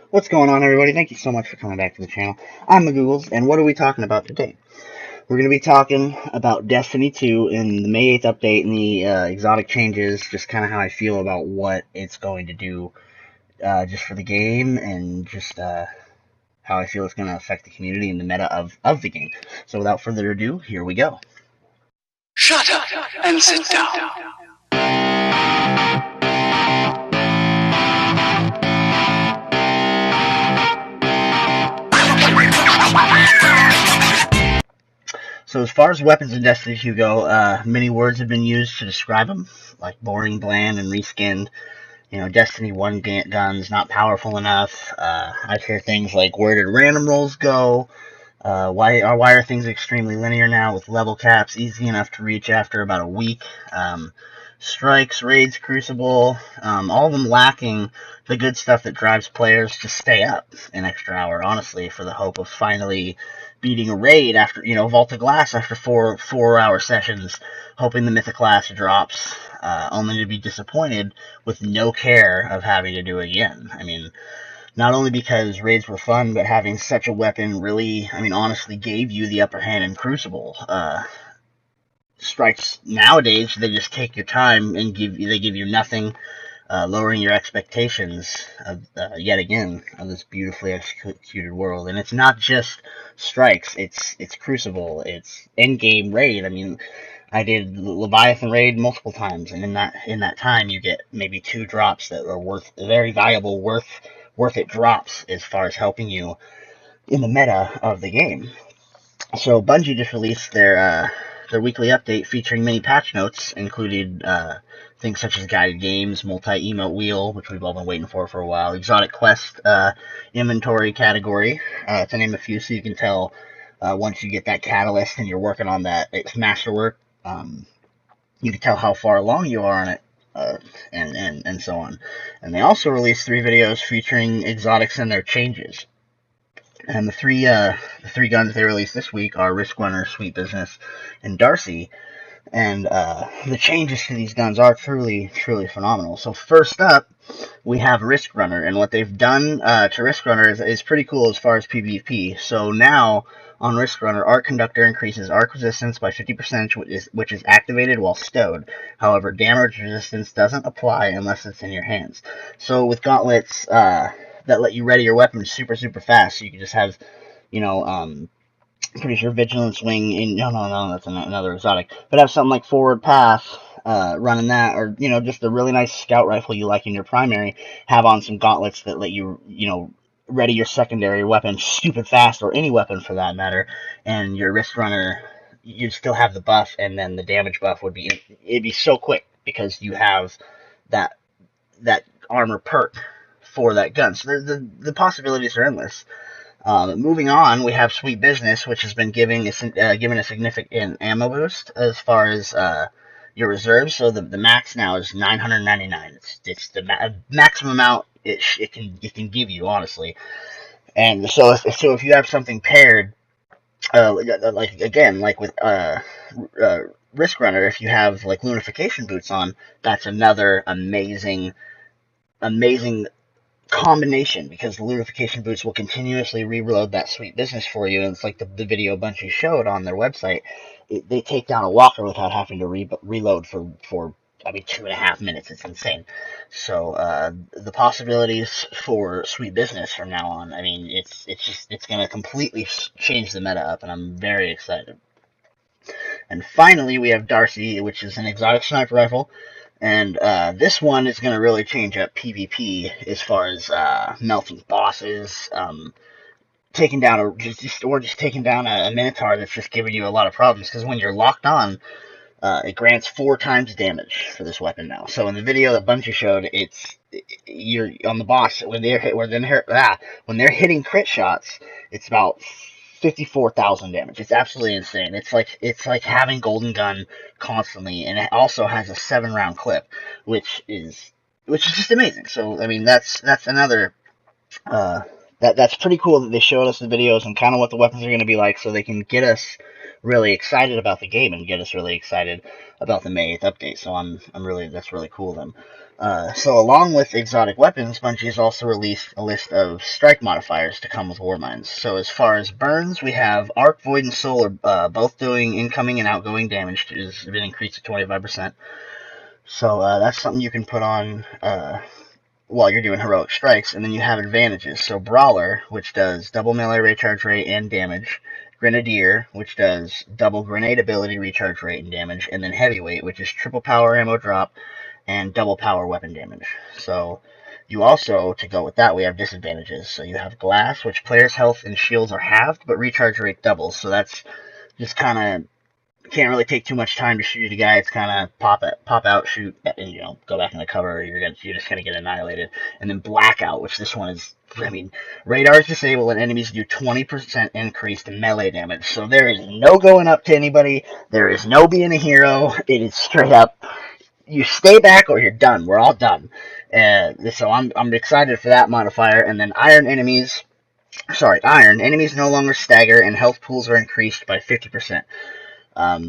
What's going on, everybody? Thank you so much for coming back to the channel. I'm McGoogles, and what are we talking about today? We're going to be talking about Destiny 2 and the May 8th update and the exotic changes, just kind of how I feel about what it's going to do just for the game and just how I feel it's going to affect the community and the meta of the game. So without further ado, here we go. Shut up and sit down. So as far as weapons in Destiny 2 go, many words have been used to describe them, like boring, bland, and reskinned. You know, Destiny 1 guns not powerful enough. I hear things like, where did random rolls go? Why are things extremely linear now with level caps easy enough to reach after about a week? Strikes, raids, Crucible, all of them lacking the good stuff that drives players to stay up an extra hour, honestly, for the hope of finally beating a raid after, Vault of Glass after four-hour sessions, hoping the Mythic class drops, only to be disappointed with no care of having to do it again. I mean, not only because raids were fun, but having such a weapon really, honestly gave you the upper hand in Crucible. Strikes nowadays, they just take your time and give you nothing, lowering your expectations of yet again of this beautifully executed world. And it's not just strikes; it's Crucible, it's endgame raid. I mean, I did Leviathan raid multiple times, and in that time, you get maybe 2 drops that are very valuable, worth it drops as far as helping you in the meta of the game. So Bungie just released their weekly update featuring many patch notes, included things such as guided games, multi-emote wheel, which we've all been waiting for a while, exotic quest inventory category, to name a few, so you can tell once you get that catalyst and you're working on that masterwork, you can tell how far along you are on it. And so on. And they also released 3 videos featuring exotics and their changes. And the three guns they released this week are Risk Runner, Sweet Business, and D.A.R.C.I. And the changes to these guns are truly phenomenal. So first up, we have Risk Runner, and what they've done to Risk Runner is pretty cool as far as PvP. So now on Risk Runner, Arc Conductor increases arc resistance by 50%, which is activated while stowed. However, damage resistance doesn't apply unless it's in your hands. So with gauntlets that let you ready your weapon super fast, so you can just have, you know, pretty sure Vigilance Wing in no, that's another exotic. But have something like Forward Path, running that, or just a really nice scout rifle you like in your primary. Have on some gauntlets that let you ready your secondary weapon stupid fast, or any weapon for that matter. And your Wrist Runner, you'd still have the buff, and then the damage buff it'd be so quick because you have that armor perk for that gun. So the possibilities are endless. Moving on, we have Sweet Business, which has been given a significant ammo boost as far as your reserves. So the max now is 999. It's the maximum amount it can give you, honestly. And so if you have something paired, like with Risk Runner, if you have like Lunification boots on, that's another amazing combination, because the Lunification boots will continuously reload that Sweet Business for you. And it's like the video Bungie showed on their website. They take down a walker without having to reload for 2.5 minutes. It's insane. So the possibilities for Sweet Business from now on, it's going to completely change the meta up, and I'm very excited. And finally, we have D.A.R.C.I, which is an exotic sniper rifle. And this one is going to really change up PvP as far as melting bosses, taking down just taking down a Minotaur that's just giving you a lot of problems. Because when you're locked on, it grants 4 times damage for this weapon now. So in the video that Bungie showed, you're on the boss when they're hitting crit shots, it's about 54,000 damage. It's absolutely insane. It's like having Golden Gun constantly, and it also has a 7-round clip, which is just amazing. So that's another that's pretty cool that they showed us the videos and kind of what the weapons are going to be like, so they can get us really excited about the game and get us really excited about the May 8th update. So that's really cool of them. So along with exotic weapons, Bungie has also released a list of strike modifiers to come with war mines. So as far as burns, we have Arc, Void, and Soul are both doing incoming and outgoing damage. Has been increased to 25%. So that's something you can put on while you're doing heroic strikes, and then you have advantages. So Brawler, which does double melee recharge rate and damage. Grenadier, which does double grenade ability recharge rate and damage, and then Heavyweight, which is triple power ammo drop and double power weapon damage. So you also, to go with that, we have disadvantages. So you have Glass, which players' health and shields are halved, but recharge rate doubles. So that's just kind of can't really take too much time to shoot a guy. It's kind of pop out, shoot, and go back in the cover. You're just gonna get annihilated. And then Blackout, which this one is. I mean, radars disable and enemies do 20% increased melee damage. So there is no going up to anybody. There is no being a hero. It is straight up you stay back or you're done. We're all done. So I'm excited for that modifier. And then iron enemies no longer stagger and health pools are increased by 50%.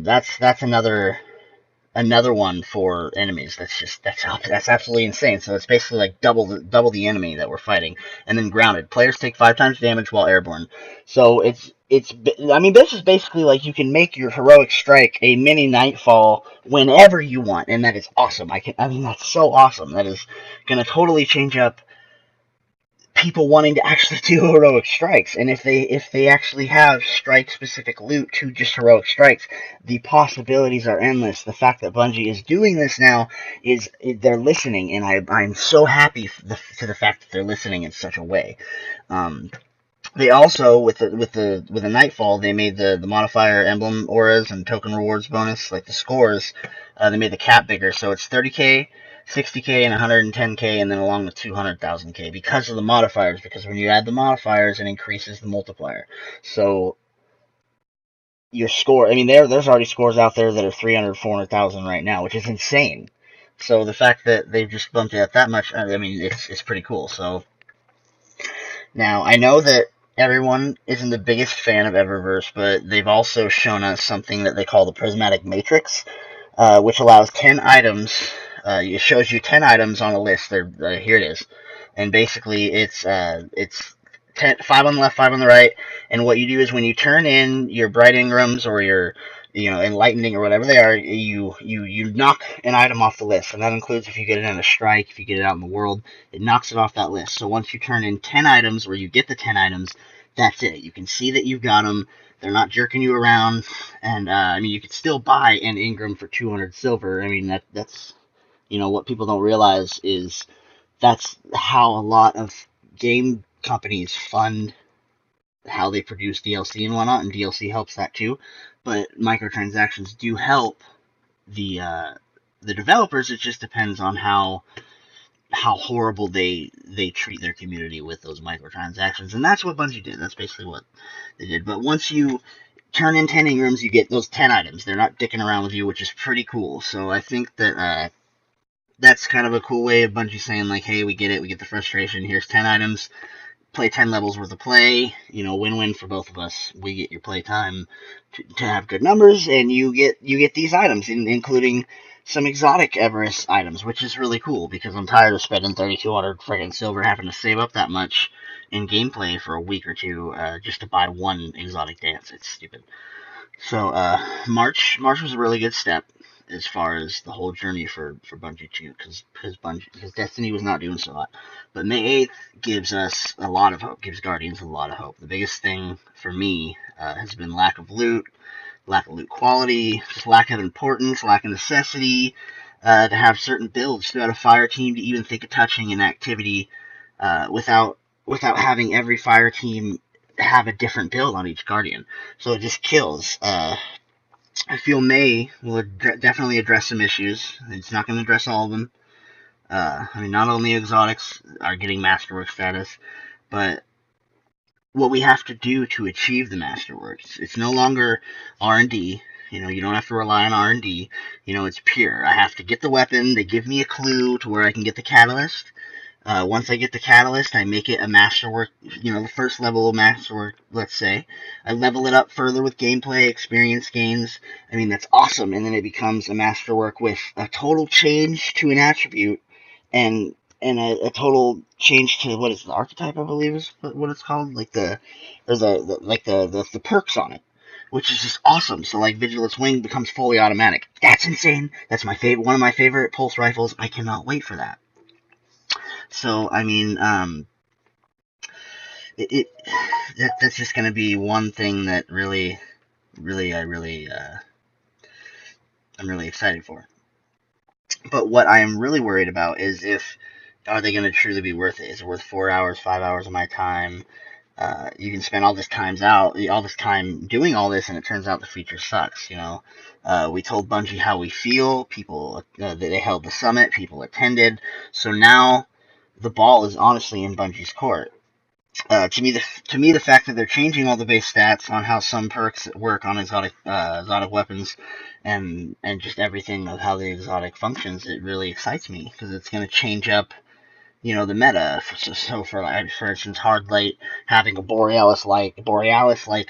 That's another one for enemies. That's absolutely insane. So it's basically like double the enemy that we're fighting. And then grounded players take 5 times damage while airborne. So I mean this is basically like you can make your heroic strike a mini nightfall whenever you want, and that is awesome. I mean that's so awesome. That is gonna totally change up people wanting to actually do heroic strikes. And if they actually have strike specific loot to just heroic strikes, the possibilities are endless. The fact that Bungie is doing this now is they're listening, and I'm so happy to the fact that they're listening in such a way. They also with the Nightfall, they made the modifier emblem auras and token rewards bonus, like the scores. They made the cap bigger, so it's 30k, 60k, and 110k, and then along with 200,000k because of the modifiers. Because when you add the modifiers, it increases the multiplier. So your score, I mean, there's already scores out there that are 300, 400,000 right now, which is insane. So the fact that they've just bumped it up that much, I mean, it's pretty cool. So now, I know that everyone isn't the biggest fan of Eververse, but they've also shown us something that they call the Prismatic Matrix, which allows 10 items. It shows you 10 items on a list. Here it is. And basically, it's 5 on the left, 5 on the right. And what you do is when you turn in your Bright Ingrams or your enlightening or whatever they are, you knock an item off the list, and that includes if you get it in a strike, if you get it out in the world, it knocks it off that list. So once you turn in 10 items, or you get the 10 items, that's it. You can see that you've got them. They're not jerking you around, and I mean you could still buy an Ingram for 200 silver. I mean that's what people don't realize is that's how a lot of game companies fund how they produce DLC and whatnot, and DLC helps that too. But microtransactions do help the developers. It just depends on how horrible they treat their community with those microtransactions, and that's what Bungie did. That's basically what they did. But once you turn in 10 Ingrams, you get those 10 items. They're not dicking around with you, which is pretty cool. So I think that that's kind of a cool way of Bungie saying like, hey, we get it, we get the frustration. Here's 10 items. Play 10 levels worth of play, win-win for both of us. We get your play time to have good numbers, and you get these items, including some exotic Everest items, which is really cool because I'm tired of spending 3,200 friggin' silver having to save up that much in gameplay for a week or two just to buy one exotic dance. It's stupid. So March was a really good step as far as the whole journey for Bungie too, because Destiny was not doing so hot. But May 8th gives us a lot of hope, gives Guardians a lot of hope. The biggest thing for me has been lack of loot quality, just lack of importance, lack of necessity to have certain builds throughout a fire team to even think of touching an activity without having every fire team have a different build on each Guardian. So it just kills. I feel May will definitely address some issues. It's not going to address all of them. I mean, not only exotics are getting masterwork status, but what we have to do to achieve the masterworks. It's no longer R&D. You don't have to rely on R&D. It's pure. I have to get the weapon. They give me a clue to where I can get the catalyst. Once I get the catalyst, I make it a masterwork, the first level of masterwork, let's say. I level it up further with gameplay, experience gains. I mean, that's awesome. And then it becomes a masterwork with a total change to an attribute and a total change to what is the archetype, I believe is what it's called, like the perks on it, which is just awesome. So like Vigilance Wing becomes fully automatic. That's insane. That's my favorite, one of my favorite pulse rifles. I cannot wait for that. So I mean, it that's just going to be one thing that I'm really excited for. But what I am really worried about is if are they going to truly be worth it? Is it worth 4 hours, 5 hours of my time? You can spend all this time doing all this, and it turns out the feature sucks. We told Bungie how we feel. People, they held the summit. People attended. So now the ball is honestly in Bungie's court. To me, the fact that they're changing all the base stats on how some perks work on exotic weapons, and just everything of how the exotic functions, it really excites me because it's going to change up, the meta. So for instance, hard light having a borealis like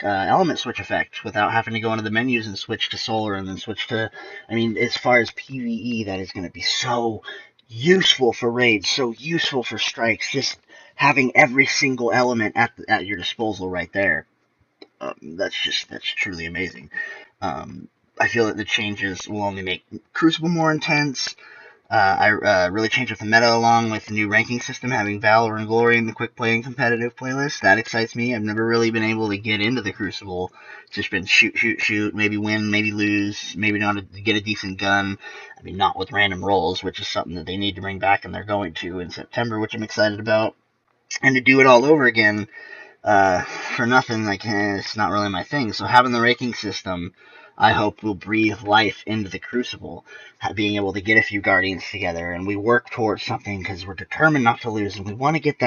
element switch effect without having to go into the menus and switch to solar and then switch to. I mean, as far as PVE, that is going to be so useful for raids, so useful for strikes. Just having every single element at your disposal right there. That's truly amazing. I feel that the changes will only make Crucible more intense. I really changed up the meta along with the new ranking system, having Valor and Glory in the quick play and competitive playlist. That excites me. I've never really been able to get into the Crucible. It's just been shoot, shoot, shoot, maybe win, maybe lose, maybe not get a decent gun. I mean, not with random rolls, which is something that they need to bring back, and they're going to in September, which I'm excited about. And to do it all over again, for nothing, like, it's not really my thing. So having the ranking system, I hope, will breathe life into the Crucible, being able to get a few Guardians together, and we work towards something because we're determined not to lose, and we want to get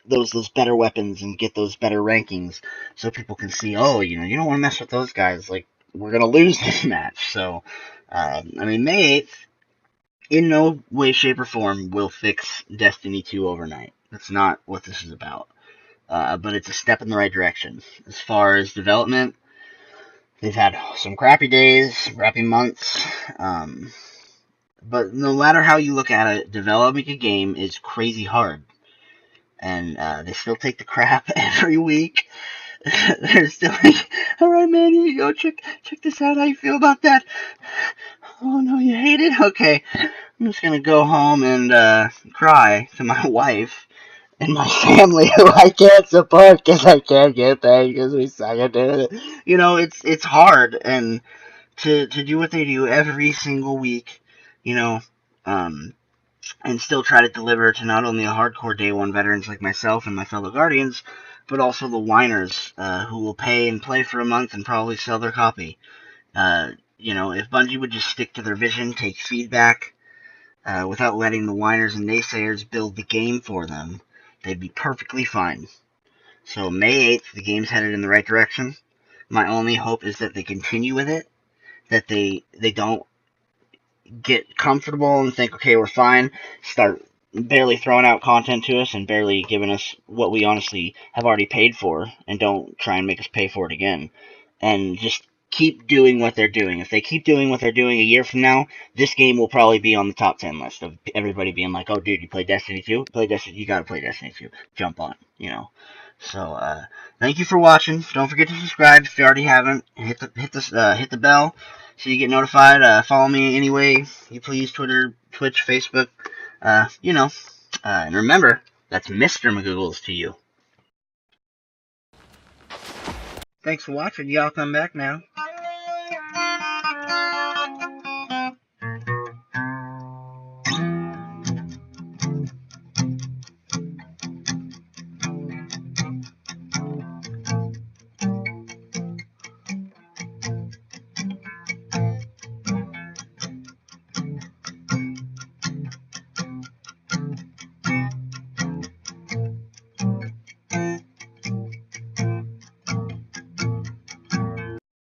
those better weapons and get those better rankings, so people can see, oh, you don't want to mess with those guys. Like, we're gonna lose this match. So, I mean, May 8th, in no way, shape, or form will fix Destiny 2 overnight. That's not what this is about. But it's a step in the right direction. As far as development, they've had some crappy days, crappy months. But no matter how you look at it, developing a game is crazy hard. And they still take the crap every week. They're still like, all right, man, here you go. Check this out. How you feel about that? Oh, no, you hate it? Okay. I'm just going to go home and cry to my wife and my family who I can't support because I can't get paid because we suck at doing it. It's hard, and to do what they do every single week, you know, um, and still try to deliver to not only the hardcore day one veterans like myself and my fellow guardians, but also the whiners who will pay and play for a month and probably sell their copy. If Bungie would just stick to their vision, take feedback, without letting the whiners and naysayers build the game for them, they'd be perfectly fine. So May 8th, the game's headed in the right direction. My only hope is that they continue with it, that they don't get comfortable and think, okay, we're fine, start barely throwing out content to us and barely giving us what we honestly have already paid for, and don't try and make us pay for it again. And just keep doing what they're doing. If they keep doing what they're doing a year from now, this game will probably be on the top 10 list of everybody being like, oh, dude, you play Destiny 2? Play Destiny, you gotta play Destiny 2. Jump on. So, thank you for watching. Don't forget to subscribe if you already haven't. Hit the bell so you get notified. Follow me any way you please: Twitter, Twitch, Facebook. And remember, that's Mr. McGoogles to you. Thanks for watching. Y'all come back now.